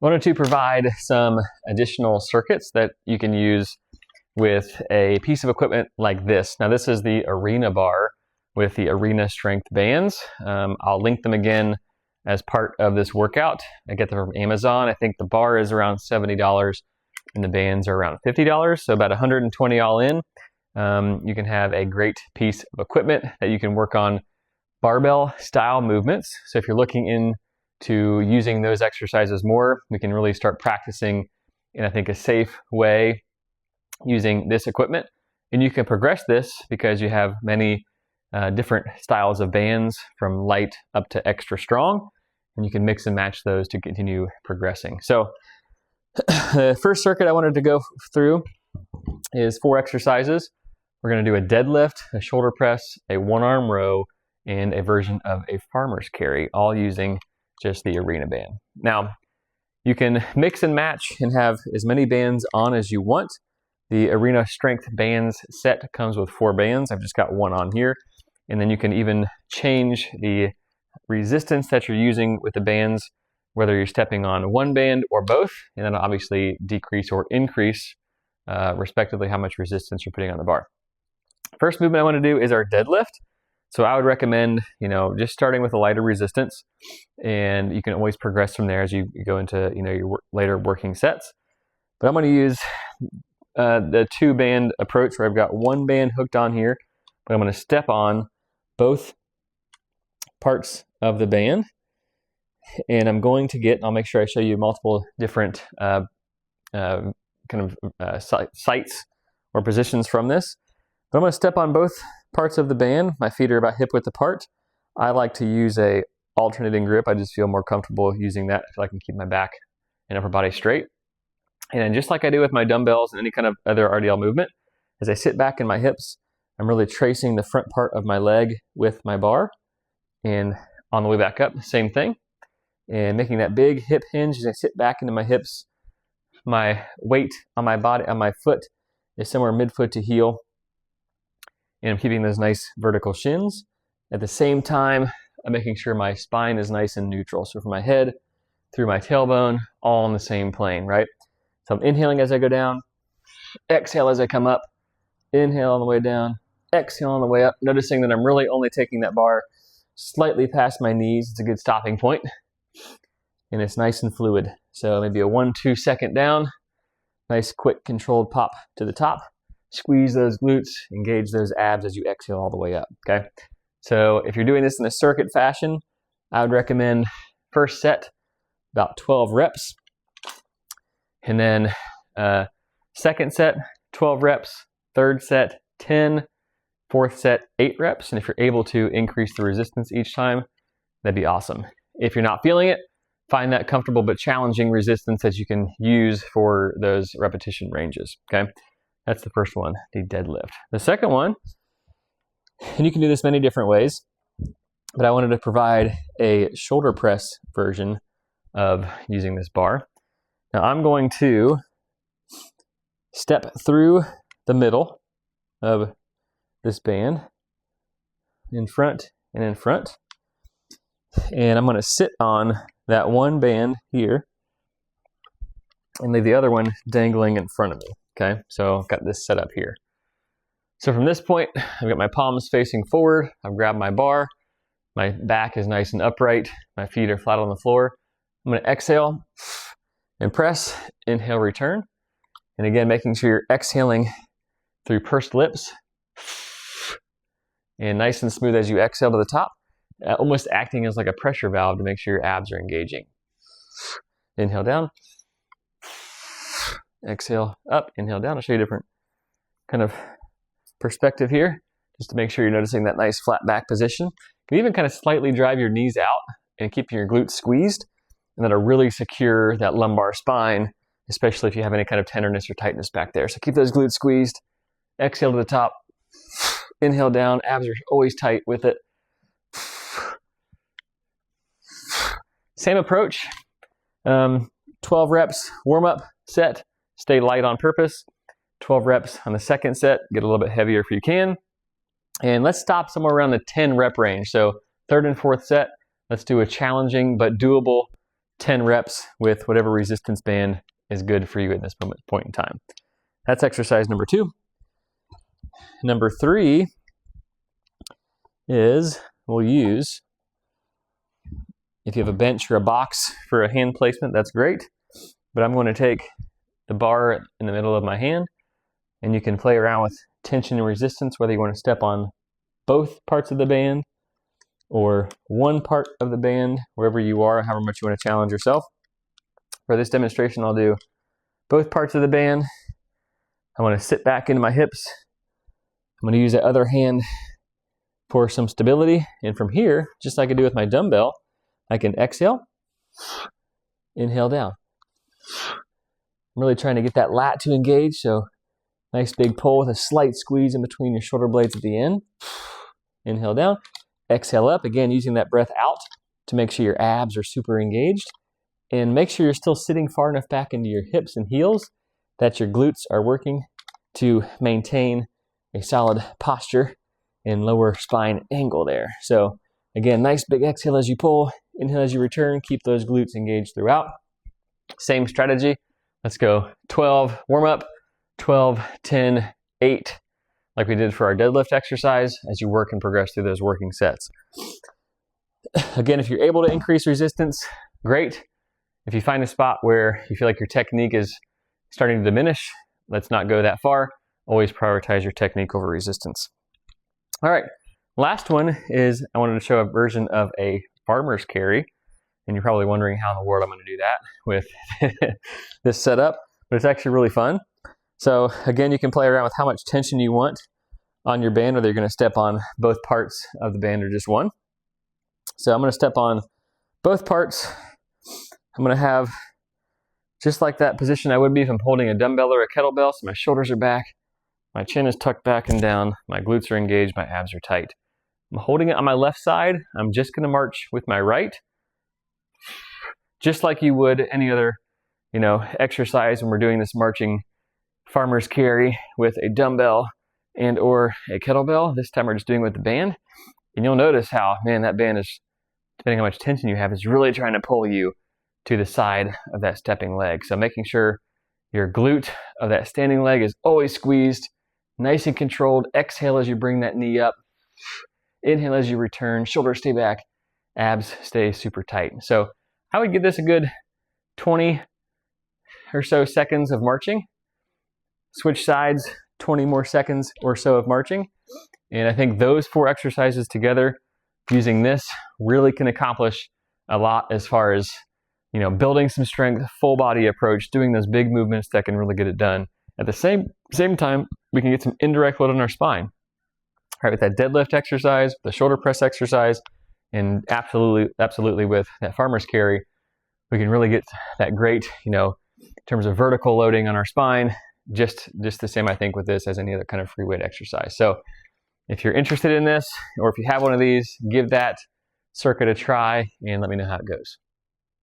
Wanted to provide some additional circuits that you can use with a piece of equipment like this. Now this is the Arena bar with the Arena strength bands. I'll link them again as part of this workout. I get them from Amazon. I think the bar is around $70 and the bands are around $50, so about $120 all in. You can have a great piece of equipment that you can work on barbell style movements. So if you're looking into using those exercises more, we can really start practicing in, I think, a safe way using this equipment. And you can progress this because you have many different styles of bands from light up to extra strong, and you can mix and match those to continue progressing. So the first circuit I wanted to go through is 4 exercises. We're going to do a deadlift, a shoulder press, a one-arm row, and a version of a farmer's carry, all using just the Arena band. Now, you can mix and match and have as many bands on as you want. The Arena strength bands set comes with 4 bands. I've just got one on here. And then you can even change the resistance that you're using with the bands, whether you're stepping on one band or both, and then obviously decrease or increase, respectively, how much resistance you're putting on the bar. First movement I want to do is our deadlift. So I would recommend, just starting with a lighter resistance, and you can always progress from there as you go into, your later working sets. But I'm going to use the 2-band approach where I've got one band hooked on here, but I'm going to step on both parts of the band, and I'm going to get, I'll make sure I show you multiple different sights or positions from this. But I'm going to step on both parts of the band. My feet are about hip width apart. I like to use a alternating grip. I just feel more comfortable using that so I can keep my back and upper body straight. And just like I do with my dumbbells and any kind of other RDL movement, as I sit back in my hips, I'm really tracing the front part of my leg with my bar. And on the way back up, same thing. And making that big hip hinge as I sit back into my hips. My weight on my body, on my foot, is somewhere mid-foot to heel. And I'm keeping those nice vertical shins. At the same time, I'm making sure my spine is nice and neutral. So from my head through my tailbone, all on the same plane, right? So I'm inhaling as I go down, exhale as I come up, inhale on the way down, exhale on the way up, noticing that I'm really only taking that bar slightly past my knees. It's a good stopping point, and it's nice and fluid. So maybe a 1-2 second down, nice quick controlled pop to the top. Squeeze those glutes, engage those abs as you exhale all the way up, okay? So if you're doing this in a circuit fashion, I would recommend first set, about 12 reps. And then second set, 12 reps. Third set, 10. Fourth set, 8 reps. And if you're able to increase the resistance each time, that'd be awesome. If you're not feeling it, find that comfortable but challenging resistance that you can use for those repetition ranges, okay? That's the first one, the deadlift. The second one, and you can do this many different ways, but I wanted to provide a shoulder press version of using this bar. Now I'm going to step through the middle of this band, in front and in front, and I'm going to sit on that one band here and leave the other one dangling in front of me. Okay, so I've got this set up here. So from this point, I've got my palms facing forward. I've grabbed my bar. My back is nice and upright. My feet are flat on the floor. I'm going to exhale and press. Inhale, return. And again, making sure you're exhaling through pursed lips. And nice and smooth as you exhale to the top, almost acting as like a pressure valve to make sure your abs are engaging. Inhale down. Exhale up, inhale down. I'll show you a different kind of perspective here, just to make sure you're noticing that nice flat back position. You can even kind of slightly drive your knees out and keeping your glutes squeezed, and that'll really secure that lumbar spine, especially if you have any kind of tenderness or tightness back there. So keep those glutes squeezed. Exhale to the top. Inhale down. Abs are always tight with it. Same approach. 12 reps, warm up, set. Stay light on purpose. 12 reps on the second set. Get a little bit heavier if you can. And let's stop somewhere around the 10 rep range. So third and fourth set, let's do a challenging but doable 10 reps with whatever resistance band is good for you at this point in time. That's exercise number 2. Number 3 is we'll use, if you have a bench or a box for a hand placement, that's great. But I'm going to take the bar in the middle of my hand, and you can play around with tension and resistance, whether you want to step on both parts of the band or one part of the band, wherever you are, however much you want to challenge yourself. For this demonstration, I'll do both parts of the band. I want to sit back into my hips. I'm going to use that other hand for some stability. And from here, just like I do with my dumbbell, I can exhale, inhale down. I'm really trying to get that lat to engage, so nice big pull with a slight squeeze in between your shoulder blades at the end. Inhale down, exhale up, again using that breath out to make sure your abs are super engaged. And make sure you're still sitting far enough back into your hips and heels that your glutes are working to maintain a solid posture and lower spine angle there. So again, nice big exhale as you pull, inhale as you return, keep those glutes engaged throughout. Same strategy. Let's go 12, warm up, 12, 10, 8, like we did for our deadlift exercise as you work and progress through those working sets. Again, if you're able to increase resistance, great. If you find a spot where you feel like your technique is starting to diminish, let's not go that far. Always prioritize your technique over resistance. All right, last one is I wanted to show a version of a farmer's carry. And you're probably wondering how in the world I'm going to do that with this setup, but it's actually really fun. So again, you can play around with how much tension you want on your band, whether you're going to step on both parts of the band or just one. So I'm going to step on both parts. I'm going to have just like that position I would be if I'm holding a dumbbell or a kettlebell. So my shoulders are back, my chin is tucked back and down, my glutes are engaged, my abs are tight. I'm holding it on my left side. I'm just going to march with my right, just like you would any other, exercise when we're doing this marching farmer's carry with a dumbbell and or a kettlebell. This time we're just doing it with the band. And you'll notice how, that band is, depending on how much tension you have, is really trying to pull you to the side of that stepping leg. So making sure your glute of that standing leg is always squeezed, nice and controlled. Exhale as you bring that knee up. Inhale as you return. Shoulders stay back. Abs stay super tight. So I would give this a good 20 or so seconds of marching. Switch sides, 20 more seconds or so of marching. And I think those 4 exercises together using this really can accomplish a lot as far as, building some strength, full body approach, doing those big movements that can really get it done. At the same time, we can get some indirect load on our spine. All right, with that deadlift exercise, the shoulder press exercise, and absolutely with that farmer's carry, we can really get that great, in terms of vertical loading on our spine, just the same, I think, with this as any other kind of free weight exercise. So if you're interested in this, or if you have one of these, give that circuit a try and let me know how it goes.